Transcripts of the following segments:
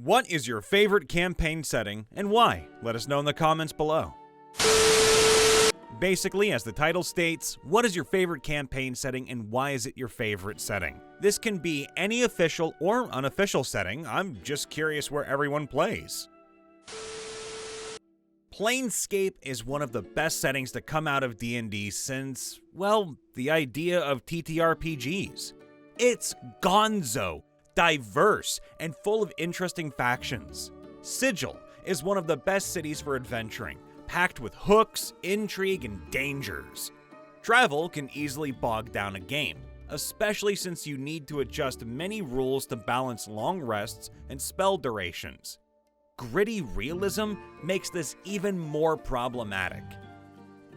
What is your favorite campaign setting and why? Let us know in the comments below. Basically, as the title states, what is your favorite campaign setting and why is it your favorite setting? This can be any official or unofficial setting. I'm just curious where everyone plays. Planescape is one of the best settings to come out of D&D since, well, the idea of TTRPGs. It's gonzo, diverse, and full of interesting factions. Sigil is one of the best cities for adventuring, packed with hooks, intrigue, and dangers. Travel can easily bog down a game, especially since you need to adjust many rules to balance long rests and spell durations. Gritty realism makes this even more problematic.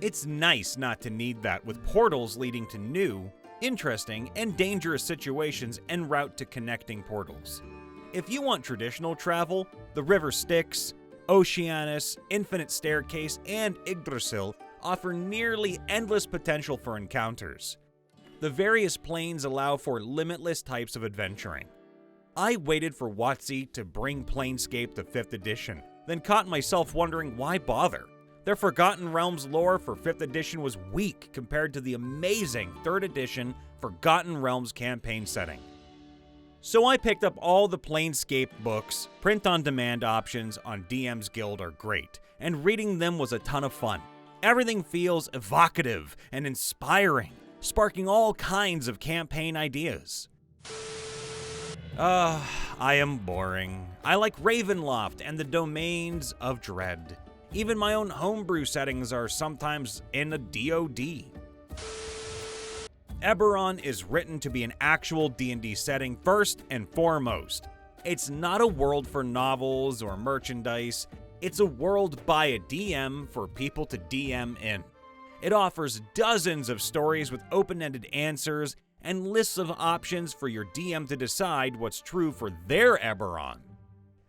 It's nice not to need that, with portals leading to new, interesting, and dangerous situations en route to connecting portals. If you want traditional travel, the River Styx, Oceanus, Infinite Staircase, and Yggdrasil offer nearly endless potential for encounters. The various planes allow for limitless types of adventuring. I waited for WotC to bring Planescape to 5th edition, then caught myself wondering why bother. Their Forgotten Realms lore for 5th edition was weak compared to the amazing 3rd edition Forgotten Realms campaign setting. So I picked up all the Planescape books. Print-on-demand options on DM's Guild are great, and reading them was a ton of fun. Everything feels evocative and inspiring, sparking all kinds of campaign ideas. I am boring. I like Ravenloft and the Domains of Dread. Even my own homebrew settings are sometimes in a DoD. Eberron is written to be an actual D&D setting first and foremost. It's not a world for novels or merchandise. It's a world by a DM for people to DM in. It offers dozens of stories with open-ended answers and lists of options for your DM to decide what's true for their Eberron.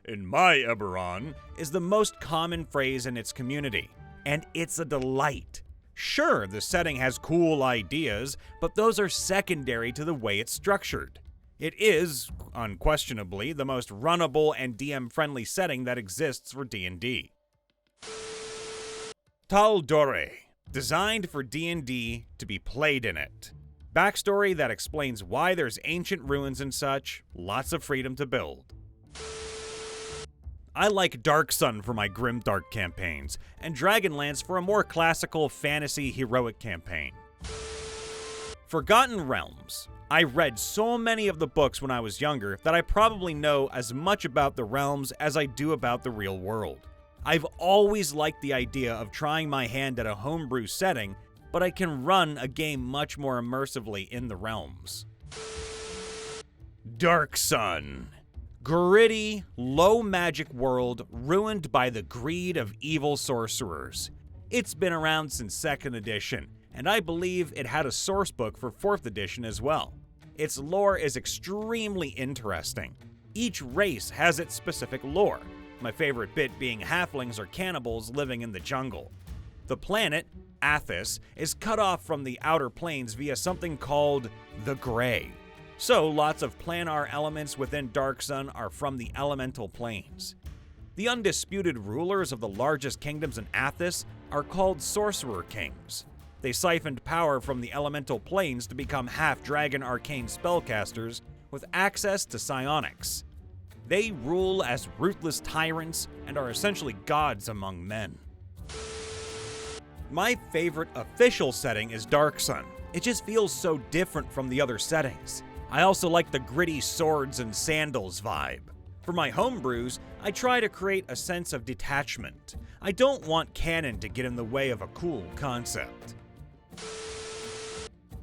"In my Eberron" is the most common phrase in its community, and it's a delight. Sure, the setting has cool ideas, but those are secondary to the way it's structured. It is, unquestionably, the most runnable and DM-friendly setting that exists for D&D. Tal'Dorei, designed for D&D to be played in it. Backstory that explains why there's ancient ruins and such, lots of freedom to build. I like Dark Sun for my grimdark campaigns, and Dragonlance for a more classical fantasy heroic campaign. Forgotten Realms. I read so many of the books when I was younger that I probably know as much about the realms as I do about the real world. I've always liked the idea of trying my hand at a homebrew setting, but I can run a game much more immersively in the realms. Dark Sun. Gritty, low-magic world ruined by the greed of evil sorcerers. It's been around since 2nd edition, and I believe it had a sourcebook for 4th edition as well. Its lore is extremely interesting. Each race has its specific lore, my favorite bit being halflings or cannibals living in the jungle. The planet, Athos, is cut off from the outer planes via something called the Grey. So lots of planar elements within Dark Sun are from the elemental planes. The undisputed rulers of the largest kingdoms in Athos are called Sorcerer Kings. They siphoned power from the elemental planes to become half-dragon arcane spellcasters with access to psionics. They rule as ruthless tyrants and are essentially gods among men. My favorite official setting is Dark Sun. It just feels so different from the other settings. I also like the gritty swords and sandals vibe. For my homebrews, I try to create a sense of detachment. I don't want canon to get in the way of a cool concept.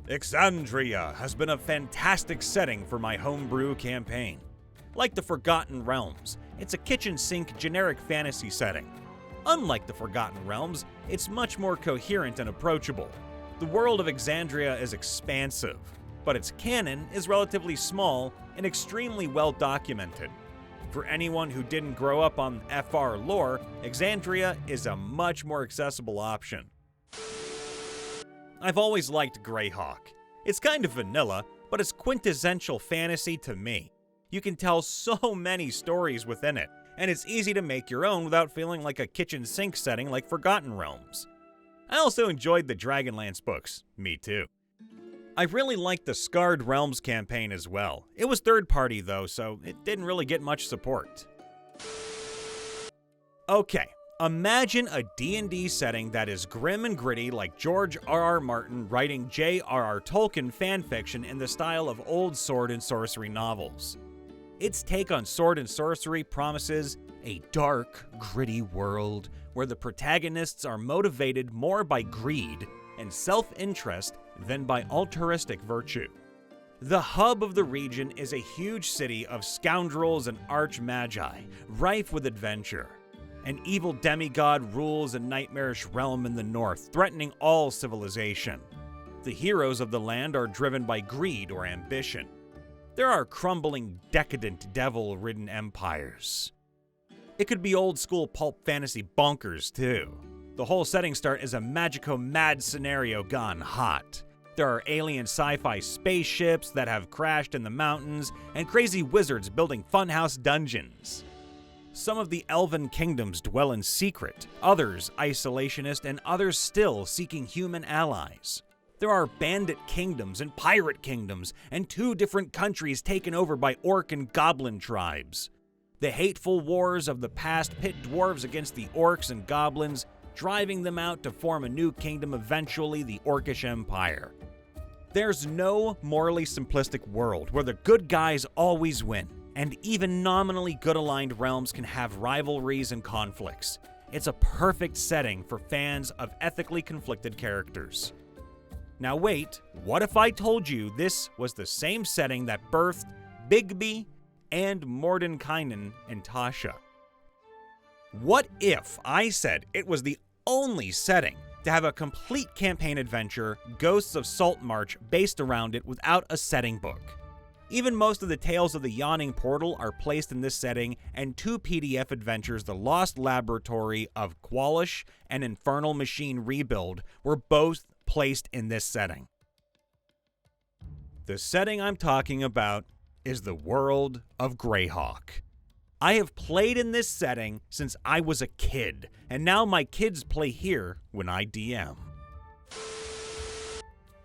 Exandria has been a fantastic setting for my homebrew campaign. Like the Forgotten Realms, it's a kitchen sink generic fantasy setting. Unlike the Forgotten Realms, it's much more coherent and approachable. The world of Exandria is expansive, but its canon is relatively small and extremely well documented. For anyone who didn't grow up on FR lore, Exandria is a much more accessible option. I've always liked Greyhawk. It's kind of vanilla, but it's quintessential fantasy to me. You can tell so many stories within it, and it's easy to make your own without feeling like a kitchen sink setting like Forgotten Realms. I also enjoyed the Dragonlance books. Me too. I really liked the Scarred Realms campaign as well. It was third party though, so it didn't really get much support. Okay, imagine a D&D setting that is grim and gritty like George R.R. Martin writing J.R.R. Tolkien fanfiction in the style of old sword and sorcery novels. Its take on sword and sorcery promises a dark, gritty world where the protagonists are motivated more by greed and self-interest than by altruistic virtue. The hub of the region is a huge city of scoundrels and arch-magi, rife with adventure. An evil demigod rules a nightmarish realm in the north, threatening all civilization. The heroes of the land are driven by greed or ambition. There are crumbling, decadent, devil-ridden empires. It could be old-school pulp fantasy bonkers, too. The whole setting start is a magico-mad scenario gone hot. There are alien sci-fi spaceships that have crashed in the mountains, and crazy wizards building funhouse dungeons. Some of the elven kingdoms dwell in secret, others isolationist, and others still seeking human allies. There are bandit kingdoms and pirate kingdoms, and 2 different countries taken over by orc and goblin tribes. The hateful wars of the past pit dwarves against the orcs and goblins, driving them out to form a new kingdom, eventually the Orcish Empire. There's no morally simplistic world where the good guys always win, and even nominally good-aligned realms can have rivalries and conflicts. It's a perfect setting for fans of ethically conflicted characters. Now wait, what if I told you this was the same setting that birthed Bigby and Mordenkainen and Tasha? What if I said it was the only setting to have a complete campaign adventure, Ghosts of Saltmarch, based around it without a setting book? Even most of the Tales of the Yawning Portal are placed in this setting, and 2 PDF adventures, The Lost Laboratory of Qualish and Infernal Machine Rebuild, were both placed in this setting. The setting I'm talking about is the world of Greyhawk. I have played in this setting since I was a kid, and now my kids play here when I DM.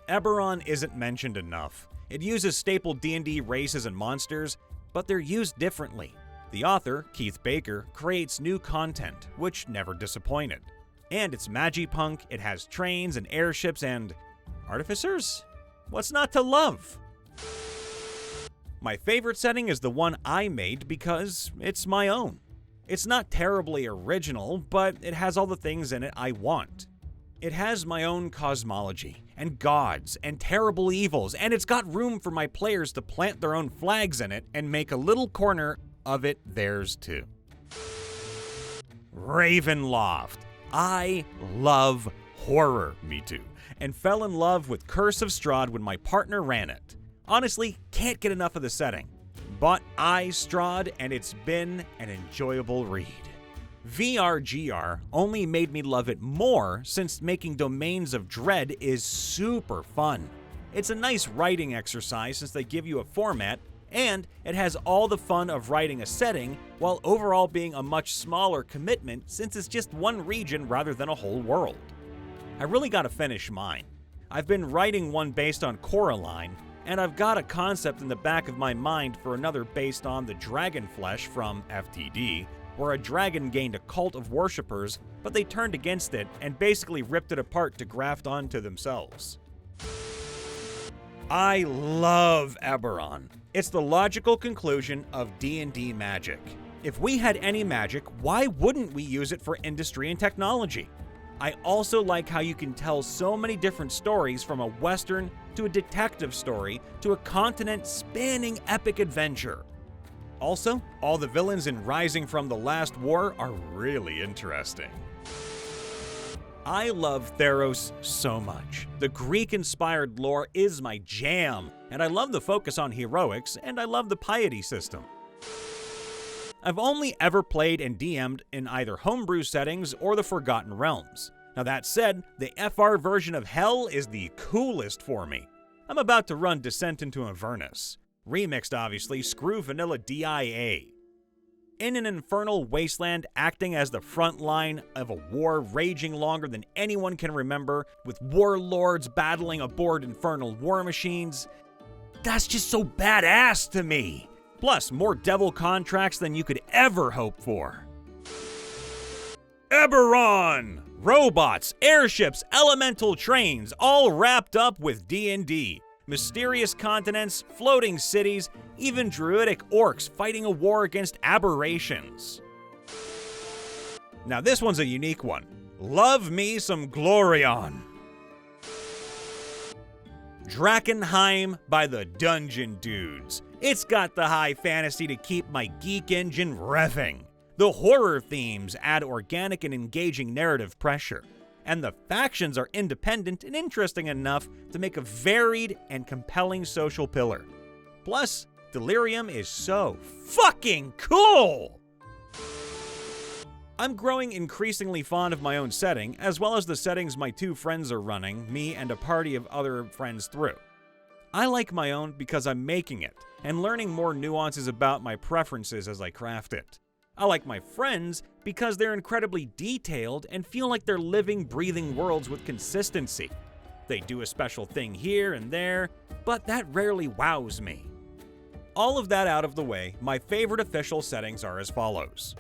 Eberron isn't mentioned enough. It uses staple D&D races and monsters, but they're used differently. The author, Keith Baker, creates new content, which never disappointed. And it's magipunk, it has trains and airships and artificers? What's not to love? My favorite setting is the one I made because it's my own. It's not terribly original, but it has all the things in it I want. It has my own cosmology, and gods, and terrible evils, and it's got room for my players to plant their own flags in it and make a little corner of it theirs too. Ravenloft. I love horror, me too, and fell in love with Curse of Strahd when my partner ran it. Honestly, can't get enough of the setting. Bought Strahd, and it's been an enjoyable read. VRGR only made me love it more since making Domains of Dread is super fun. It's a nice writing exercise since they give you a format, and it has all the fun of writing a setting while overall being a much smaller commitment since it's just one region rather than a whole world. I really gotta finish mine. I've been writing one based on Coraline, and I've got a concept in the back of my mind for another based on the Dragonflesh from FTD, where a dragon gained a cult of worshippers, but they turned against it and basically ripped it apart to graft onto themselves. I love Eberron. It's the logical conclusion of D&D magic. If we had any magic, why wouldn't we use it for industry and technology? I also like how you can tell so many different stories, from a western to a detective story to a continent-spanning epic adventure. Also, all the villains in Rising from the Last War are really interesting. I love Theros so much. The Greek-inspired lore is my jam, and I love the focus on heroics, and I love the piety system. I've only ever played and DM'd in either Homebrew settings or the Forgotten Realms. Now that said, the FR version of Hell is the coolest for me. I'm about to run Descent into Avernus. Remixed, obviously, screw vanilla DIA. In an infernal wasteland acting as the front line of a war raging longer than anyone can remember, with warlords battling aboard infernal war machines. That's just so badass to me! Plus, more devil contracts than you could ever hope for. Eberron! Robots, airships, elemental trains, all wrapped up with D&D. Mysterious continents, floating cities, even druidic orcs fighting a war against aberrations. Now this one's a unique one. Love me some Glorion. Drakkenheim by the Dungeon Dudes. It's got the high fantasy to keep my geek engine revving. The horror themes add organic and engaging narrative pressure. And the factions are independent and interesting enough to make a varied and compelling social pillar. Plus, Delirium is so fucking cool! I'm growing increasingly fond of my own setting, as well as the settings my two friends are running, me and a party of other friends through. I like my own because I'm making it, and learning more nuances about my preferences as I craft it. I like my friends because they're incredibly detailed and feel like they're living, breathing worlds with consistency. They do a special thing here and there, but that rarely wows me. All of that out of the way, my favorite official settings are as follows.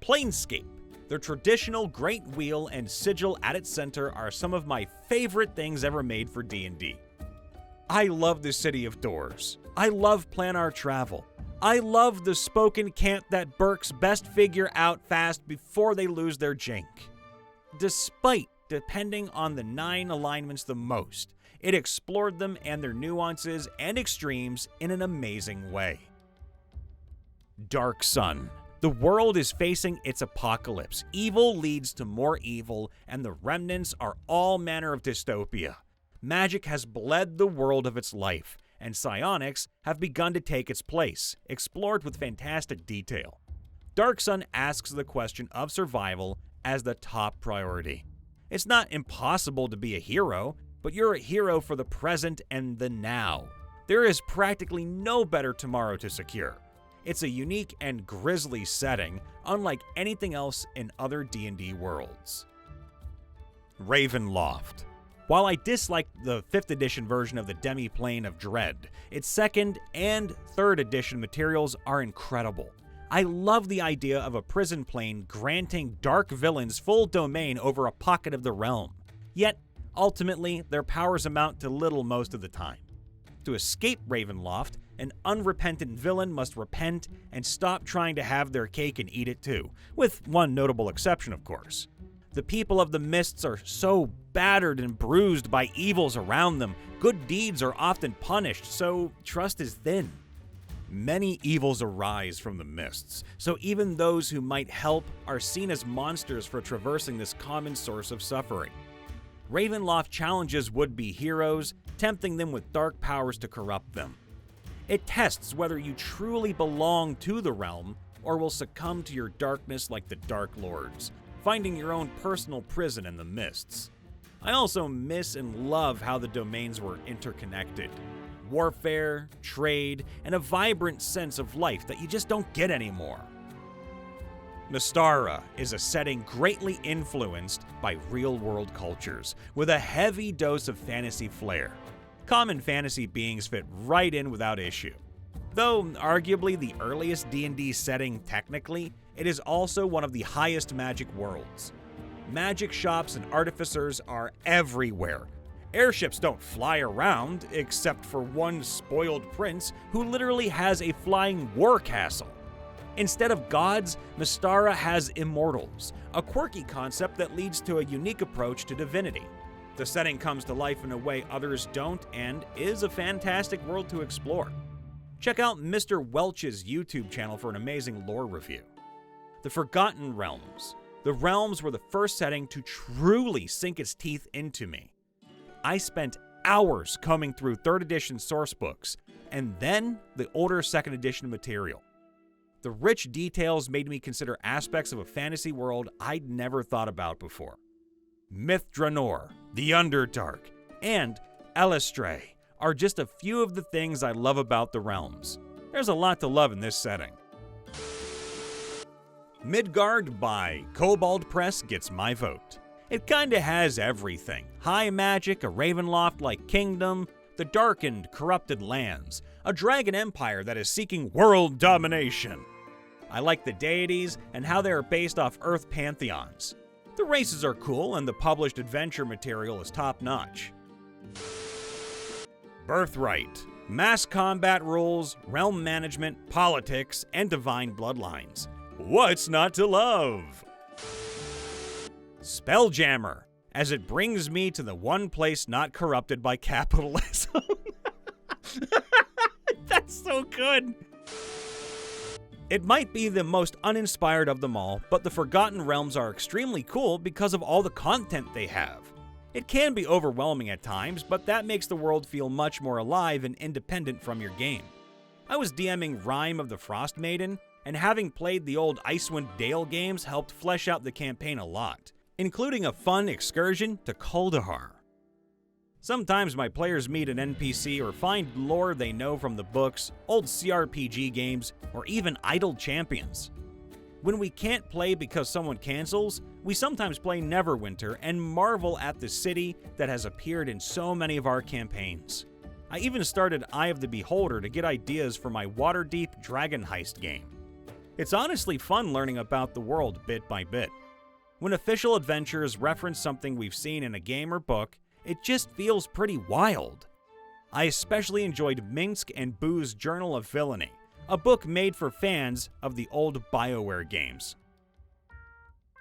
Planescape. Their traditional Great Wheel and Sigil at its center are some of my favorite things ever made for D&D. I love the City of Doors. I love planar travel. I love the spoken cant that Burks best figure out fast before they lose their jank. Despite depending on the 9 alignments the most, it explored them and their nuances and extremes in an amazing way. Dark Sun. The world is facing its apocalypse. Evil leads to more evil, and the remnants are all manner of dystopia. Magic has bled the world of its life, and psionics have begun to take its place, explored with fantastic detail. Dark Sun asks the question of survival as the top priority. It's not impossible to be a hero, but you're a hero for the present and the now. There is practically no better tomorrow to secure. It's a unique and grisly setting, unlike anything else in other D&D worlds. Ravenloft. While I dislike the 5th edition version of the Demi-Plane of Dread, its 2nd and 3rd edition materials are incredible. I love the idea of a prison plane granting dark villains full domain over a pocket of the realm. Yet, ultimately, their powers amount to little most of the time. To escape Ravenloft, an unrepentant villain must repent and stop trying to have their cake and eat it too, with one notable exception, of course. The people of the Mists are so battered and bruised by evils around them, good deeds are often punished, so trust is thin. Many evils arise from the Mists, so even those who might help are seen as monsters for traversing this common source of suffering. Ravenloft challenges would-be heroes, tempting them with dark powers to corrupt them. It tests whether you truly belong to the realm or will succumb to your darkness like the Dark Lords, finding your own personal prison in the Mists. I also miss and love how the domains were interconnected. Warfare, trade, and a vibrant sense of life that you just don't get anymore. Mystara is a setting greatly influenced by real-world cultures, with a heavy dose of fantasy flair. Common fantasy beings fit right in without issue. Though arguably the earliest D&D setting technically, it is also one of the highest magic worlds. Magic shops and artificers are everywhere. Airships don't fly around, except for one spoiled prince who literally has a flying war castle. Instead of gods, Mystara has immortals, a quirky concept that leads to a unique approach to divinity. The setting comes to life in a way others don't and is a fantastic world to explore. Check out Mr. Welch's YouTube channel for an amazing lore review. The Forgotten Realms. The realms were the first setting to truly sink its teeth into me. I spent hours combing through 3rd edition sourcebooks, and then the older 2nd edition material. The rich details made me consider aspects of a fantasy world I'd never thought about before. Myth Draenor, the Underdark, and Elistray are just a few of the things I love about the realms. There's a lot to love in this setting. Midgard by Kobold Press gets my vote. It kinda has everything. High magic, a Ravenloft-like kingdom, the darkened, corrupted lands, a dragon empire that is seeking world domination. I like the deities and how they are based off Earth pantheons. The races are cool and the published adventure material is top-notch. Birthright. Mass combat rules, realm management, politics, and divine bloodlines. What's not to love? Spelljammer, as it brings me to the one place not corrupted by capitalism. That's so good. It might be the most uninspired of them all, but the Forgotten Realms are extremely cool because of all the content they have. It can be overwhelming at times, but that makes the world feel much more alive and independent from your game. I was DMing Rime of the Frost Maiden, and having played the old Icewind Dale games helped flesh out the campaign a lot, including a fun excursion to Kaldahar. Sometimes my players meet an NPC or find lore they know from the books, old CRPG games, or even idle champions. When we can't play because someone cancels, we sometimes play Neverwinter and marvel at the city that has appeared in so many of our campaigns. I even started Eye of the Beholder to get ideas for my Waterdeep Dragon Heist game. It's honestly fun learning about the world bit by bit. When official adventures reference something we've seen in a game or book, it just feels pretty wild. I especially enjoyed Minsk and Boo's Journal of Villainy, a book made for fans of the old BioWare games.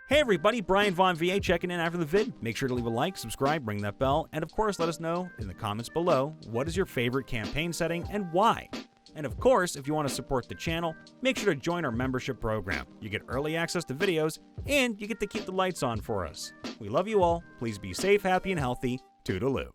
Hey everybody, Brian Von VA checking in after the vid. Make sure to leave a like, subscribe, ring that bell, and of course let us know in the comments below what is your favorite campaign setting and why. And of course, if you want to support the channel, make sure to join our membership program. You get early access to videos, and you get to keep the lights on for us. We love you all. Please be safe, happy, and healthy. Toodaloo.